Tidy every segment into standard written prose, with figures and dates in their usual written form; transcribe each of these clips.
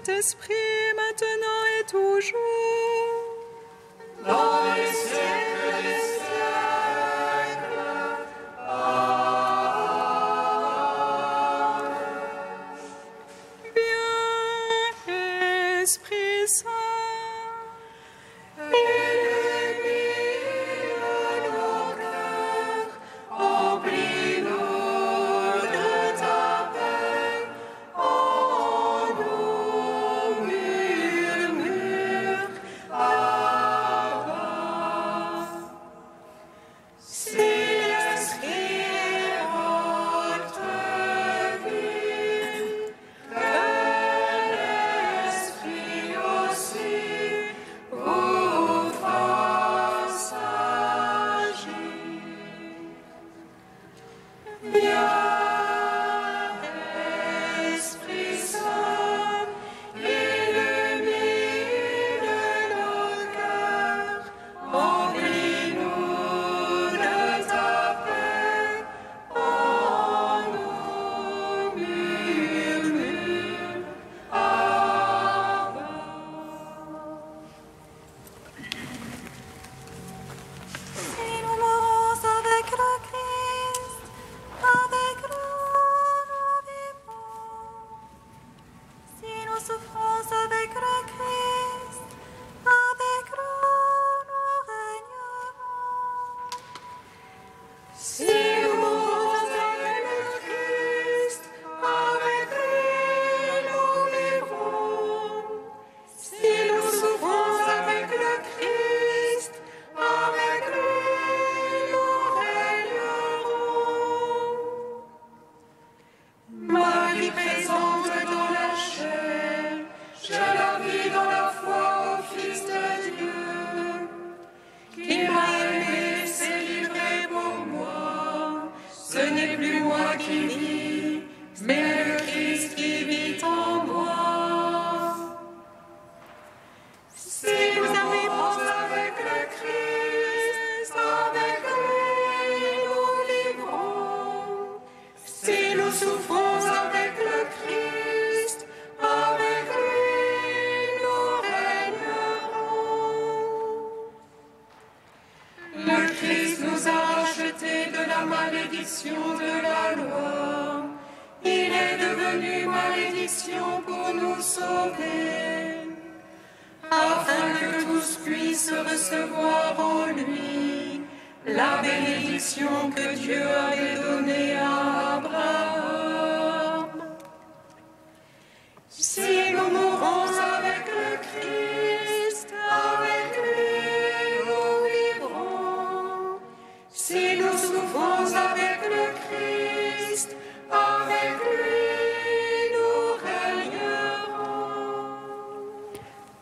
Saint-Esprit, maintenant et toujours. Dans les siècles des siècles. Amen. Viens, Esprit Saint.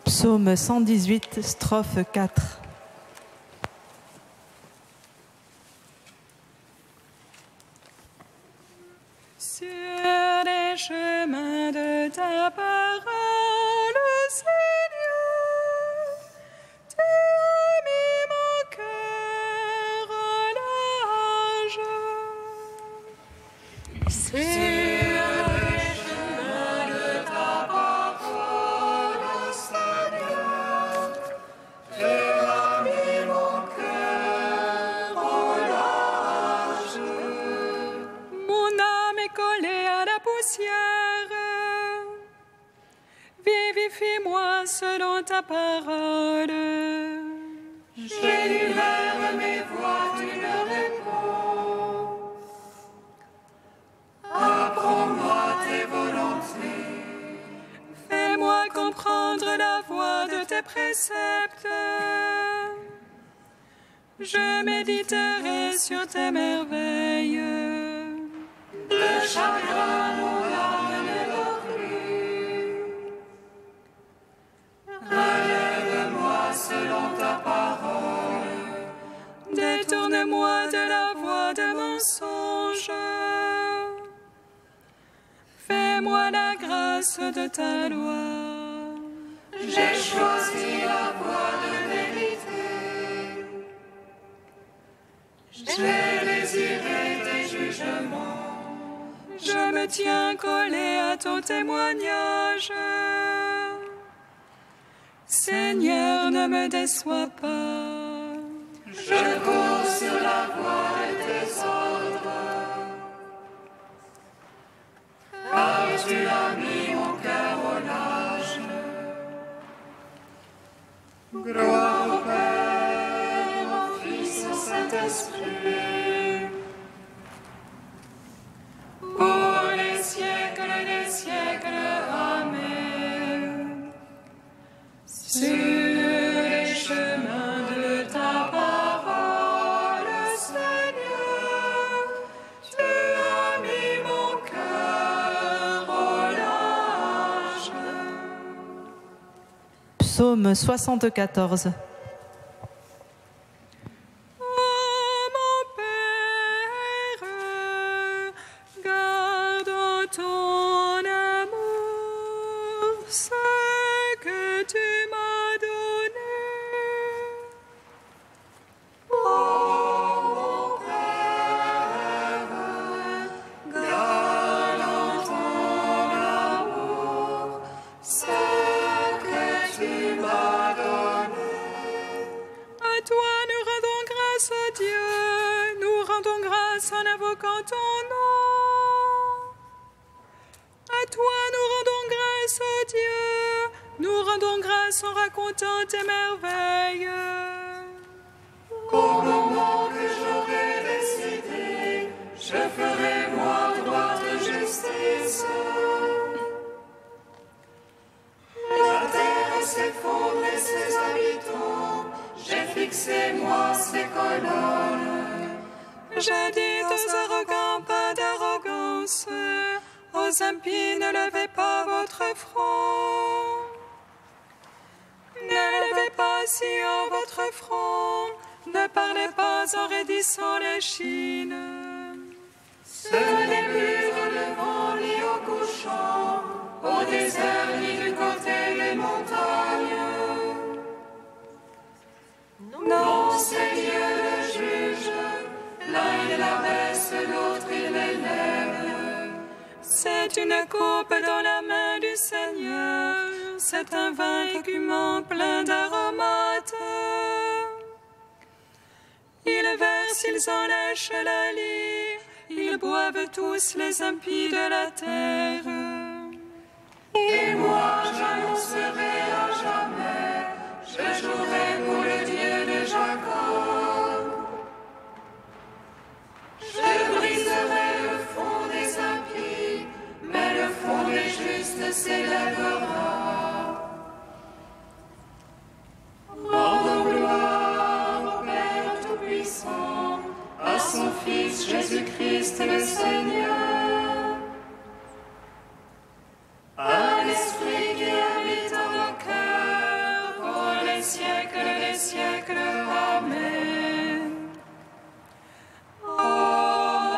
Psaume 118, strophe 4. Sur les chemins de ta parole, Seigneur, tu as mis mon cœur en l'âge. Sur les chemins de ta parole, Seigneur, tu as mis mon cœur en l'âge. Mon âme est collée à la poussière. Vivifie-moi selon ta parole. J'énumère mes voies, tu me réponds. Apprends-moi tes volontés. Fais-moi comprendre la voie de tes préceptes. Je méditerai sur tes merveilles. De chagrin, mon âme ne dort plus. Relève-moi selon ta parole. Détourne-moi de la voie de mensonge. Fais-moi la grâce de ta loi. J'ai choisi la voie de vérité. J'ai désiré tes jugements. Je me tiens collé à ton témoignage. Seigneur, ne me déçois pas. Je cours sur la voie de tes ordres, car tu as mis mon cœur au large. Gloire au Père, au Fils, au Saint-Esprit, Pour les siècles des siècles. Amen. Sur les chemins de ta parole, Seigneur, tu as mis mon cœur au large. Psaume 74. Oh mon Père, garde en ton amour ce que tu m'as donné. oh mon Père, garde en ton amour ce que tu m'as donné. À toi nous rendons grâce, ô Dieu, nous rendons grâce en invoquant ton nom. À toi nous rendons grâce, ô Dieu, nous rendons grâce en racontant tes merveilles. Au moment que j'aurai décidé, je ferai moi droite justice. La terre s'effondre et ses habitants, j'ai fixé moi ses colonnes. Je dis aux arrogants, pas d'arrogance, aux impies ne levez pas votre front. Ne levez pas si haut votre front, ne parlez pas en raidissant l'échine. Ce n'est plus au levant ni au couchant, au désert ni du côté des montagnes. Non, c'est Dieu le juge, l'un il abaisse, l'autre il élève. C'est une coupe dans la main du Seigneur, c'est un vin écumant plein d'aromates. Ils versent, ils en lèchent la lie, ils boivent tous les impies de la terre. Et moi j'annoncerai à jamais, je jouerai pour le Dieu de Jacob. Je briserai le front des impies, mais le front des justes s'élèvera. Rendons gloire au Père Tout-Puissant, à son Fils Jésus-Christ le Seigneur, à l'Esprit qui habite en nos cœurs, pour les siècles des siècles. Amen. Oh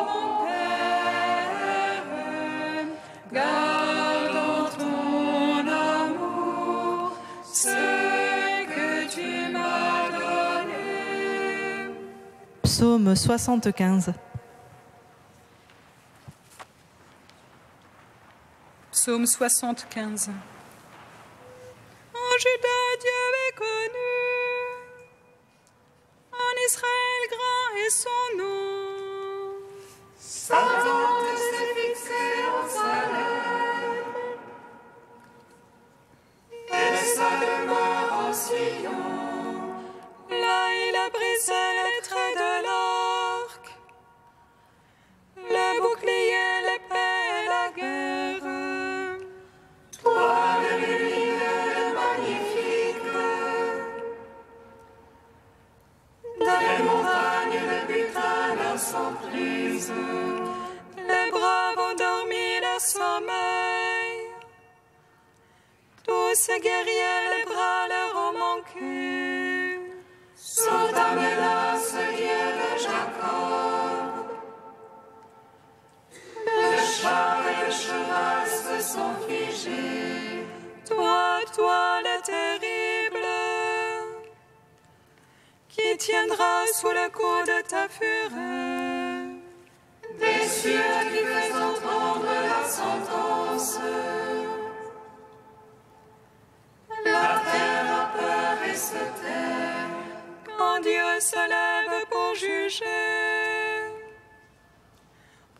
mon Père, garde en ton amour ce que tu m'as donné. Psaume 75. Psaume 75. En Juda, Dieu est connu, en Israël grand est son nom. Sa tente s'est fixée en Salem, et sa demeure en Sion. Là il a brisé les traits de l'arc, le bouclier, l'épée et la guerre. Toi, le lumineux magnifique, dans les montagnes de butin leur sont prises. Les braves ont dormi leur sommeil, tous ces guerriers, les bras leur ont manqué. Sous ta menace, Dieu de Jacob, le char et le cheval se sont figés. Toi, toi le terrible, qui tiendra sous le coup de ta fureur. des cieux qui fais entendre la sentence. La terre a peur et se tait. Quand Dieu se lève pour juger,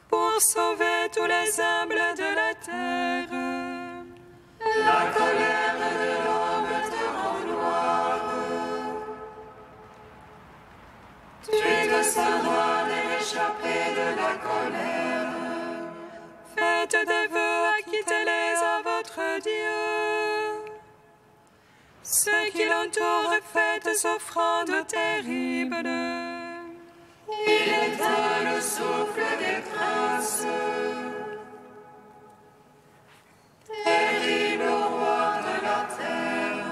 pour sauver tous les humbles de la terre. La colère de l'homme te rend gloire. Tu te sauveras des réchappés de la colère. Faites des vœux, acquittez-les à votre Dieu. Ceux qui l'entourent, faites des offrandes terribles. Il éteint le souffle des princes. Terrible roi de la terre.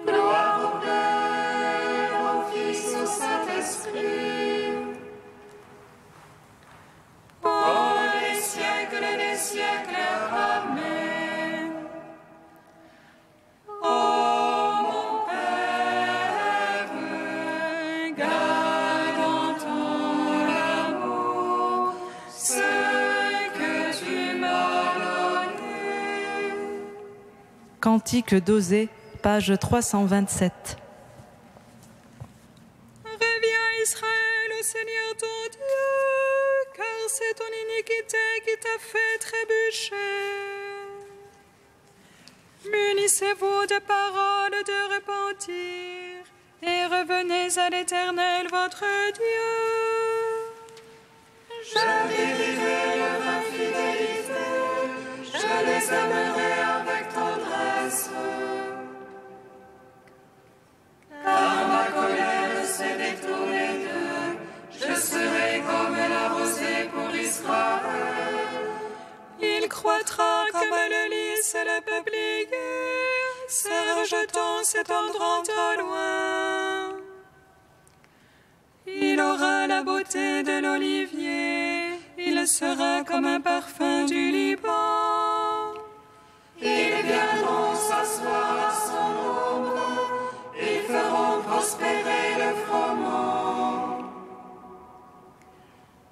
Gloire au Père, au Fils, au Saint-Esprit. Pour les siècles des siècles. Amen. Oh mon Père, garde en ton amour ce que tu m'as donné. Cantique d'Osée, page 327. Reviens Israël au Seigneur ton Dieu, car c'est ton iniquité qui t'a fait trébucher. Munissez-vous de paroles de repentir et revenez à l'Éternel votre Dieu. Je vivrai leur infidélité, je les aimerai avec tendresse. Car ma colère s'est détournée d'eux, je serai comme la rosée pour Israël. Il croîtra comme le lys et le peuplier, se rejetant s'étendront au loin. Il aura la beauté de l'olivier, il sera comme un parfum du Liban. Ils viendront s'asseoir à son ombre, ils feront prospérer le froment.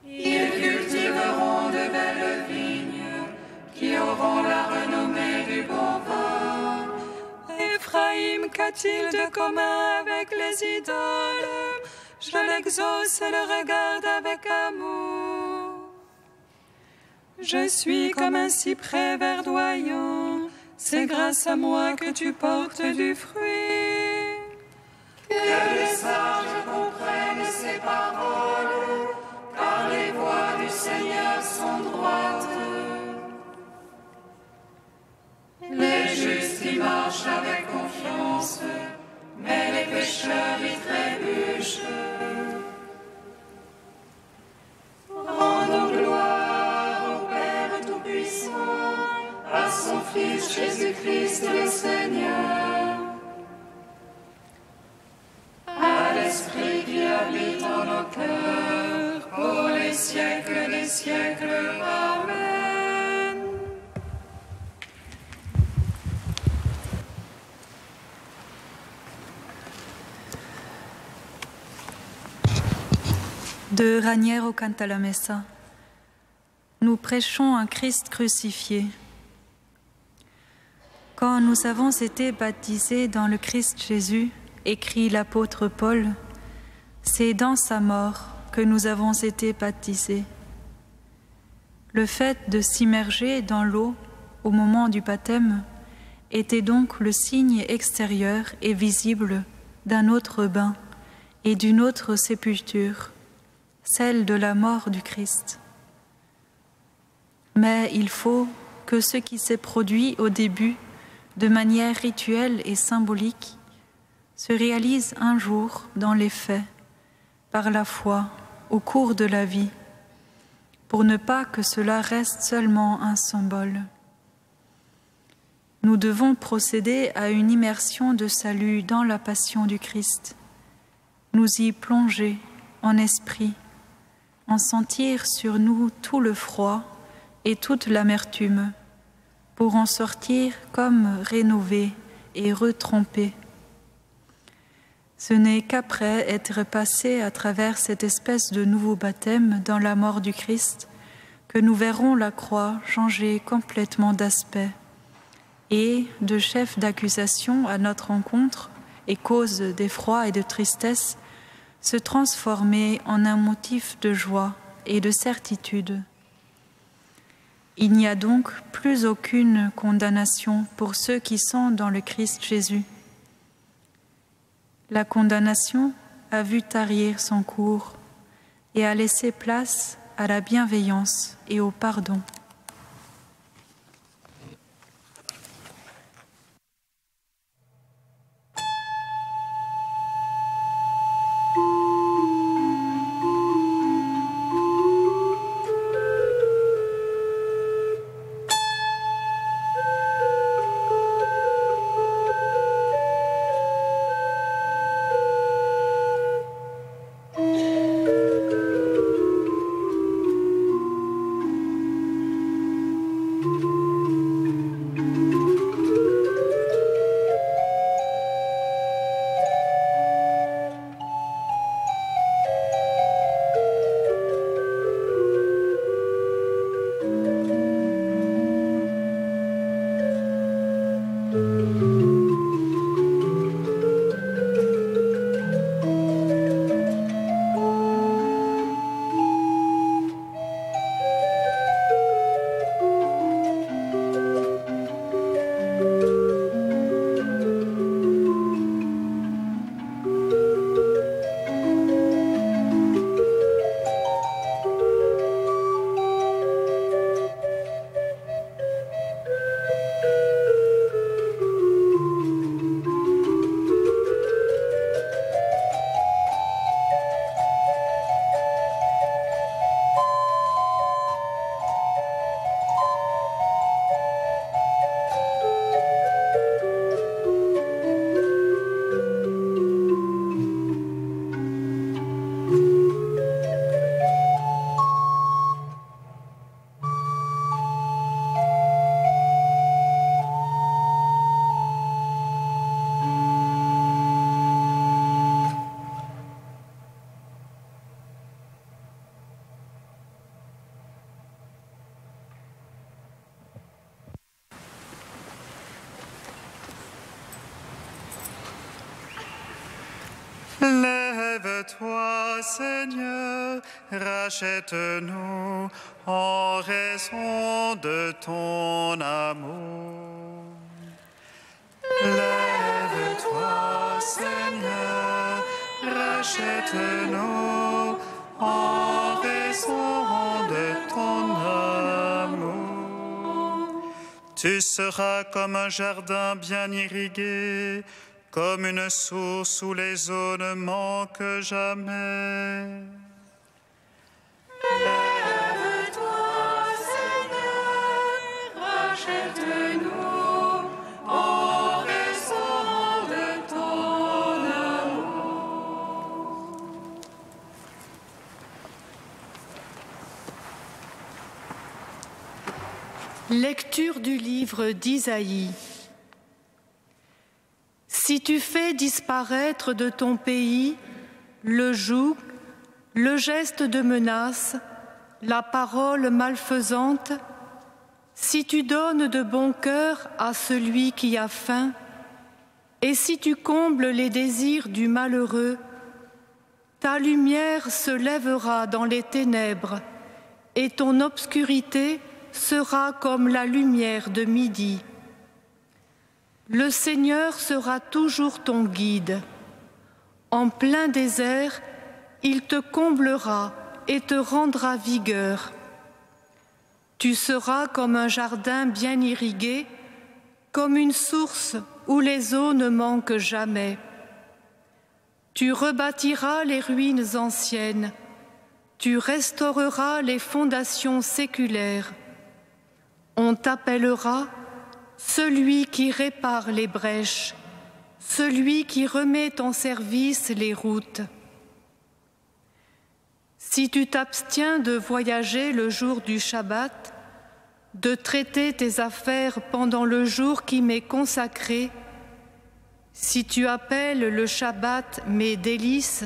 Ils cultiveront de belles vignes, qui auront la renommée du bon vin. Éphraïm, qu'a-t-il de commun avec les idoles? Je l'exauce et le regarde avec amour. Je suis comme un cyprès verdoyant, c'est grâce à moi que tu portes du fruit. Que les sages comprennent ces paroles, car les voies du Seigneur sont droites. Les justes y marchent avec confiance, mais les pécheurs y trébuchent. Rendons gloire au Père Tout-Puissant, à son Fils Jésus-Christ le Seigneur, à l'Esprit qui habite en nos cœurs, pour les siècles des siècles. Amen. De Raniero canta la messa. Nous prêchons un Christ crucifié. Quand nous avons été baptisés dans le Christ Jésus, écrit l'apôtre Paul, c'est dans sa mort que nous avons été baptisés. Le fait de s'immerger dans l'eau au moment du baptême était donc le signe extérieur et visible d'un autre bain et d'une autre sépulture, celle de la mort du Christ. Mais il faut que ce qui s'est produit au début, de manière rituelle et symbolique, se réalise un jour dans les faits, par la foi, au cours de la vie, pour ne pas que cela reste seulement un symbole. Nous devons procéder à une immersion de salut dans la passion du Christ, nous y plonger en esprit, en sentir sur nous tout le froid et toute l'amertume, pour en sortir comme rénovés et retrempés. Ce n'est qu'après être passé à travers cette espèce de nouveau baptême dans la mort du Christ que nous verrons la croix changer complètement d'aspect et de chef d'accusation à notre encontre et cause d'effroi et de tristesse se transformer en un motif de joie et de certitude. Il n'y a donc plus aucune condamnation pour ceux qui sont dans le Christ Jésus. La condamnation a vu tarir son cours et a laissé place à la bienveillance et au pardon. Lève-toi, Seigneur, rachète-nous en raison de ton amour. Lève-toi, Seigneur, rachète-nous en raison de ton amour. Tu seras comme un jardin bien irrigué, comme une source où les eaux ne manquent jamais. Lève-toi, Seigneur, rachète-nous en raison de ton amour. Lecture du livre d'Isaïe. Si tu fais disparaître de ton pays le joug, le geste de menace, la parole malfaisante, si tu donnes de bon cœur à celui qui a faim, et si tu combles les désirs du malheureux, ta lumière se lèvera dans les ténèbres, et ton obscurité sera comme la lumière de midi. Le Seigneur sera toujours ton guide. En plein désert, il te comblera et te rendra vigueur. Tu seras comme un jardin bien irrigué, comme une source où les eaux ne manquent jamais. Tu rebâtiras les ruines anciennes, tu restaureras les fondations séculaires. On t'appellera celui qui répare les brèches, celui qui remet en service les routes. Si tu t'abstiens de voyager le jour du Shabbat, de traiter tes affaires pendant le jour qui m'est consacré, Si tu appelles le Shabbat mes délices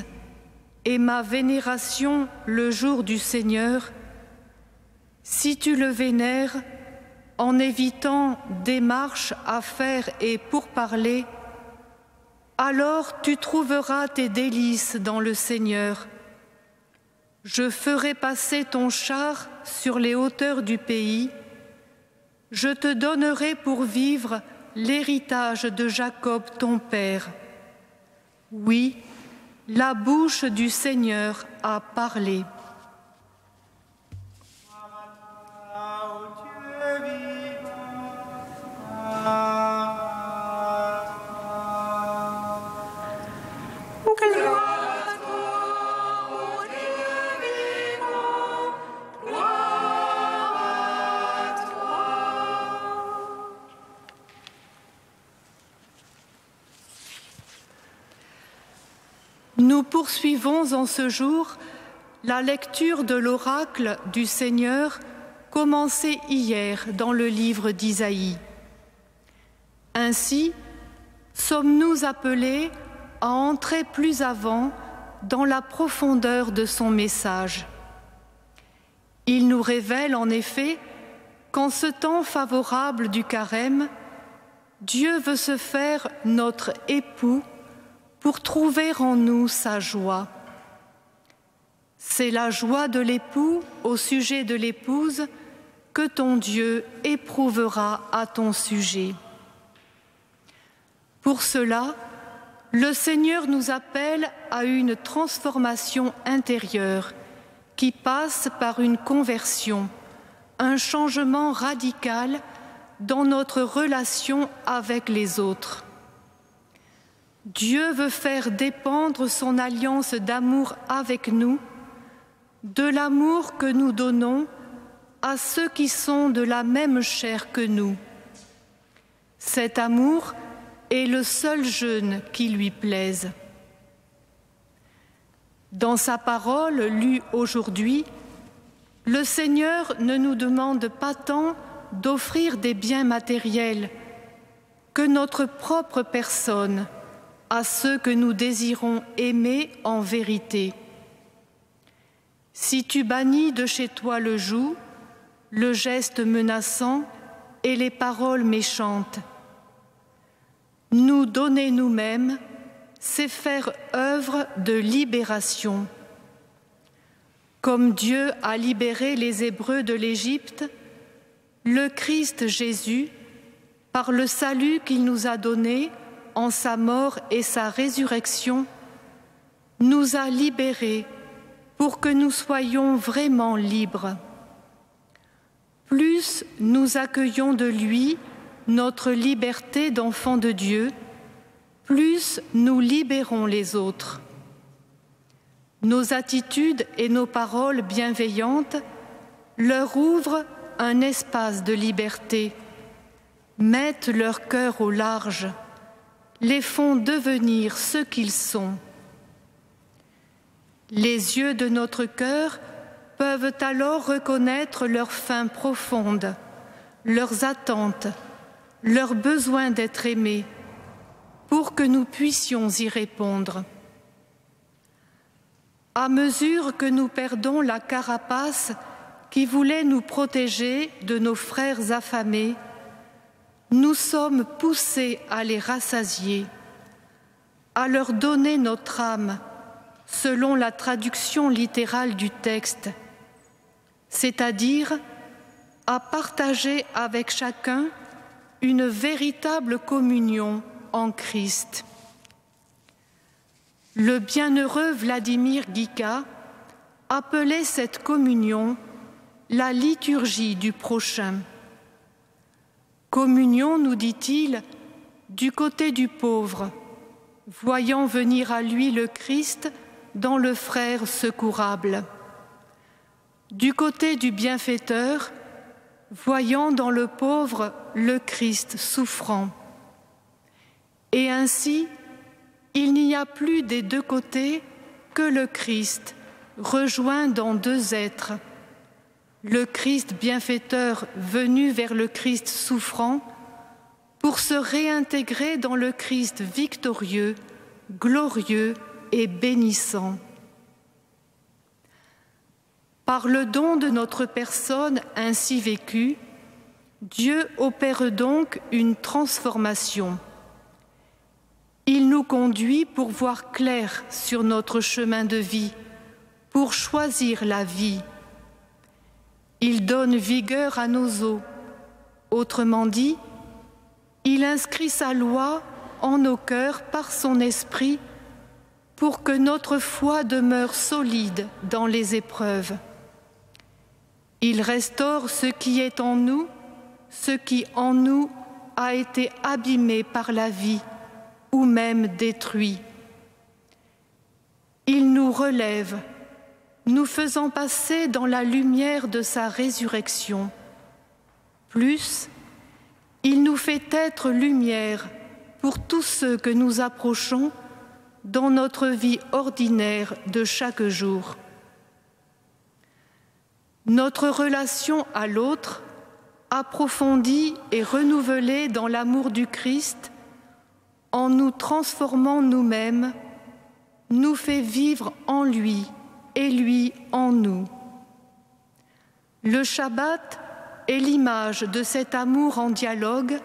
et ma vénération le jour du Seigneur, si tu le vénères en évitant démarches, affaires et pourparlers, alors tu trouveras tes délices dans le Seigneur. Je ferai passer ton char sur les hauteurs du pays. Je te donnerai pour vivre l'héritage de Jacob ton père. Oui, la bouche du Seigneur a parlé. Nous poursuivons en ce jour la lecture de l'oracle du Seigneur commencé hier dans le livre d'Isaïe. Ainsi, sommes-nous appelés à entrer plus avant dans la profondeur de son message. Il nous révèle en effet qu'en ce temps favorable du carême, Dieu veut se faire notre époux pour trouver en nous sa joie. C'est la joie de l'époux au sujet de l'épouse que ton Dieu éprouvera à ton sujet. Pour cela, le Seigneur nous appelle à une transformation intérieure qui passe par une conversion, un changement radical dans notre relation avec les autres. Dieu veut faire dépendre son alliance d'amour avec nous de l'amour que nous donnons à ceux qui sont de la même chair que nous. Cet amour est le seul jeûne qui lui plaise. Dans sa parole lue aujourd'hui, le Seigneur ne nous demande pas tant d'offrir des biens matériels que notre propre personne à ceux que nous désirons aimer en vérité. Si tu bannis de chez toi le joug, le geste menaçant et les paroles méchantes, nous donner nous-mêmes, c'est faire œuvre de libération. Comme Dieu a libéré les Hébreux de l'Égypte, le Christ Jésus, par le salut qu'il nous a donné en sa mort et sa résurrection, nous a libérés pour que nous soyons vraiment libres. Plus nous accueillons de lui notre liberté d'enfants de Dieu, plus nous libérons les autres. Nos attitudes et nos paroles bienveillantes leur ouvrent un espace de liberté, mettent leur cœur au large, les font devenir ce qu'ils sont. Les yeux de notre cœur peuvent alors reconnaître leurs fins profondes, leurs attentes, leur besoin d'être aimés, pour que nous puissions y répondre. À mesure que nous perdons la carapace qui voulait nous protéger de nos frères affamés, nous sommes poussés à les rassasier, à leur donner notre âme, selon la traduction littérale du texte, c'est-à-dire à partager avec chacun une véritable communion en Christ. Le bienheureux Vladimir Guica appelait cette communion la liturgie du prochain. Communion, nous dit-il, du côté du pauvre, voyant venir à lui le Christ dans le frère secourable. Du côté du bienfaiteur, voyant dans le pauvre le Christ souffrant. Et ainsi, il n'y a plus des deux côtés que le Christ, rejoint dans deux êtres. Le Christ bienfaiteur venu vers le Christ souffrant pour se réintégrer dans le Christ victorieux, glorieux et bénissant. Par le don de notre personne ainsi vécue, Dieu opère donc une transformation. Il nous conduit pour voir clair sur notre chemin de vie, pour choisir la vie. Il donne vigueur à nos os. Autrement dit, il inscrit sa loi en nos cœurs par son esprit pour que notre foi demeure solide dans les épreuves. Il restaure ce qui est en nous, ce qui en nous a été abîmé par la vie ou même détruit. Il nous relève, nous faisant passer dans la lumière de sa résurrection. Plus, il nous fait être lumière pour tous ceux que nous approchons dans notre vie ordinaire de chaque jour. Notre relation à l'autre, approfondie et renouvelée dans l'amour du Christ, en nous transformant nous-mêmes, nous fait vivre en lui et lui en nous. Le Shabbat est l'image de cet amour en dialogue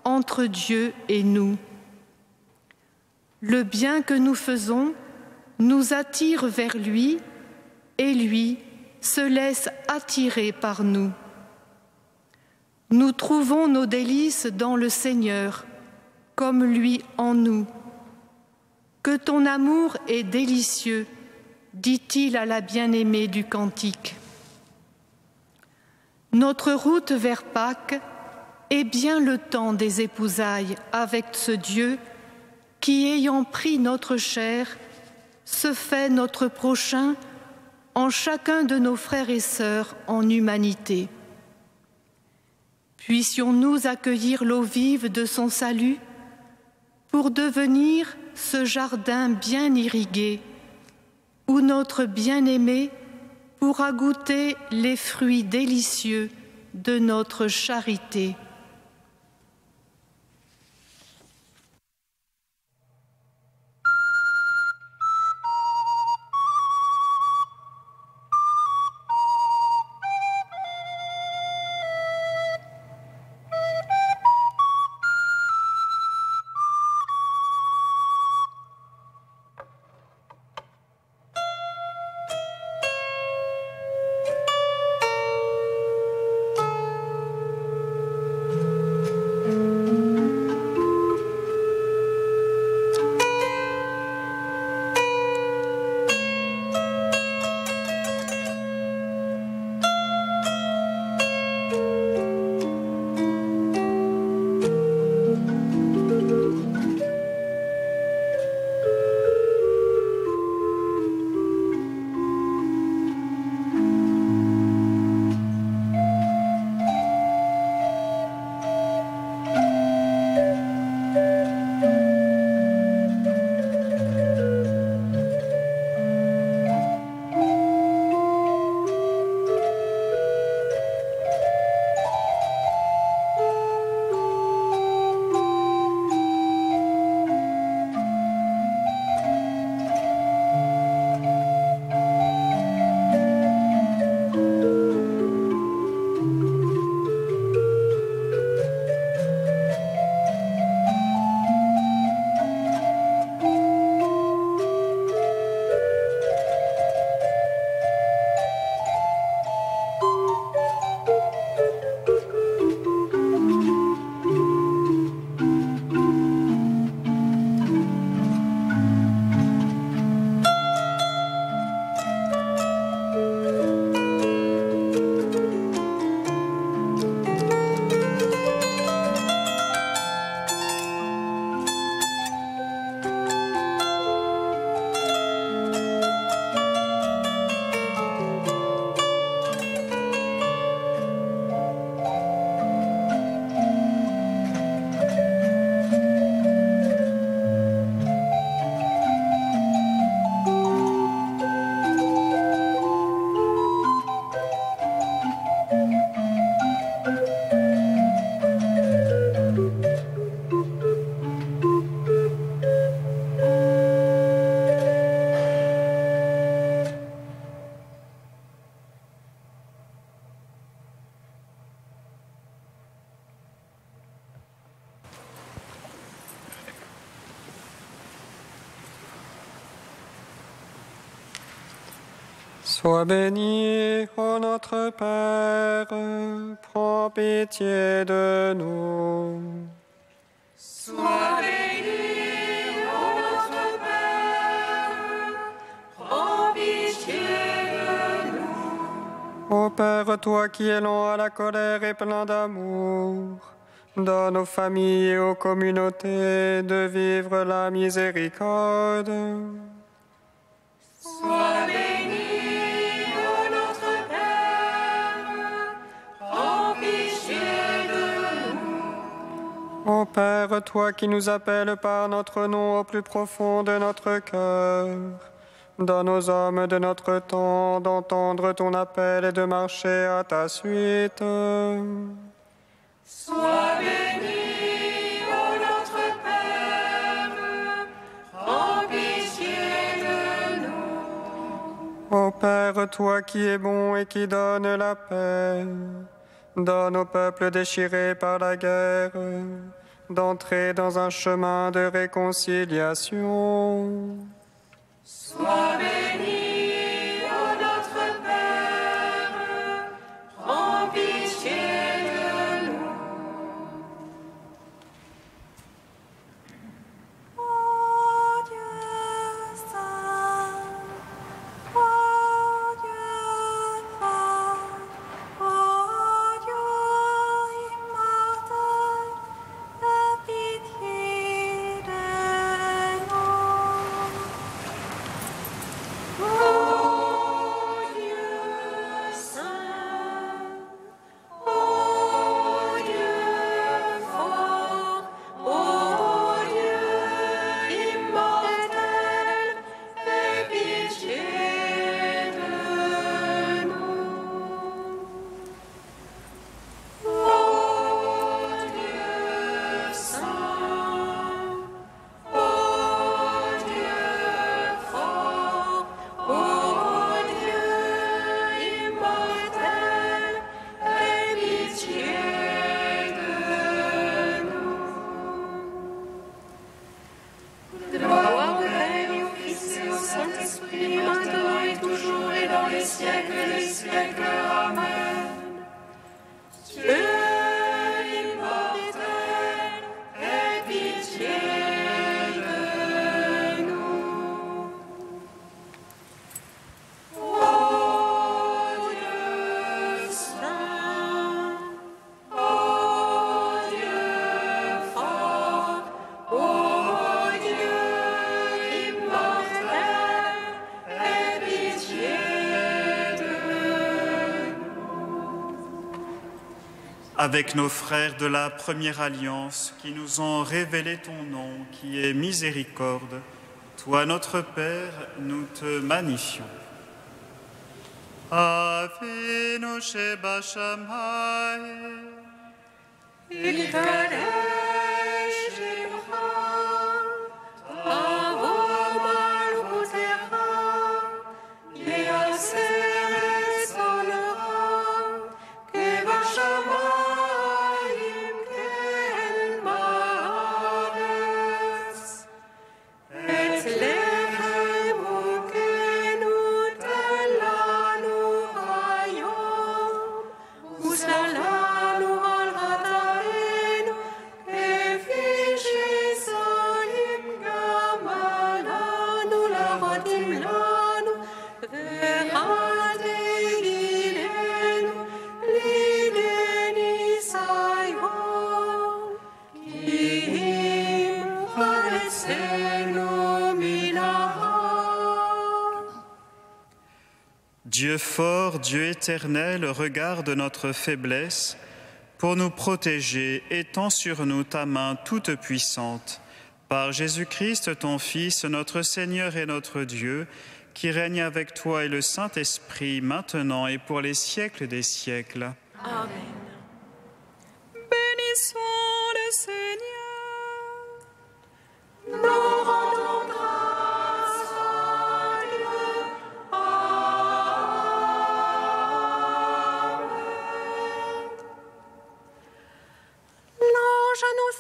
entre Dieu et nous. Le bien que nous faisons nous attire vers lui et lui se laisse attirer par nous. Nous trouvons nos délices dans le Seigneur, comme lui en nous. Que ton amour est délicieux, dit-il à la bien-aimée du cantique. Notre route vers Pâques est bien le temps des épousailles avec ce Dieu qui, ayant pris notre chair, se fait notre prochain en chacun de nos frères et sœurs en humanité. Puissions-nous accueillir l'eau vive de son salut pour devenir ce jardin bien irrigué où notre bien-aimé pourra goûter les fruits délicieux de notre charité. Sois béni, ô notre Père, prends pitié de nous. Sois béni, ô notre Père, prends pitié de nous. Ô Père, toi qui es lent à la colère et plein d'amour, donne aux familles et aux communautés de vivre la miséricorde. Sois béni, ô notre Père, prends pitié de nous. Ô Père, toi qui nous appelles par notre nom au plus profond de notre cœur, donne aux hommes de notre temps d'entendre ton appel et de marcher à ta suite. Sois béni, ô notre Père, prends pitié de nous. Ô Père, toi qui es bon et qui donnes la paix, donne au peuple déchiré par la guerre d'entrer dans un chemin de réconciliation. Sois béni, ô notre Père, prends pitié de nous. Ô Dieu saint, ô Dieu fort, ô Dieu immortel, aie pitié de nous. Ô Dieu saint, ô Dieu fort, ô Dieu immortel, aie pitié de nous. Ô Dieu saint, ô Dieu fort, ô Dieu immortel, aie pitié de nous. Gloire au Père et au Fils et au Saint-Esprit, maintenant et toujours et dans les siècles des siècles. Amen. Dieu immortel, aie pitié de nous. Ô Dieu saint, ô Dieu fort, ô Dieu immortel, aie pitié de nous. Avec nos frères de la première alliance qui nous ont révélé ton nom, qui est miséricorde, toi notre Père, nous te magnifions. Avinu Sheba Shammai, Il Kadesh Shemcha, Tavo Malchutecha, Yeaser Solera, Kevashamayim Ken Baaretz, Et Lechem Ukenu Telanu Hayom, Usalanu al Hataenu, Kefi Shesolim Gamalanu Lachotim Lanu, Ve'ate Gilenu, Lideni Sayom, Ki im Charesenu Minaha. Dieu fort, Dieu éternel, regarde notre faiblesse pour nous protéger, étends sur nous ta main toute puissante. Par Jésus-Christ, ton Fils, notre Seigneur et notre Dieu, qui règne avec toi et le Saint-Esprit, maintenant et pour les siècles des siècles. Bénissons le Seigneur. Nous rendons grâce à Dieu. Amen. L'ange annonça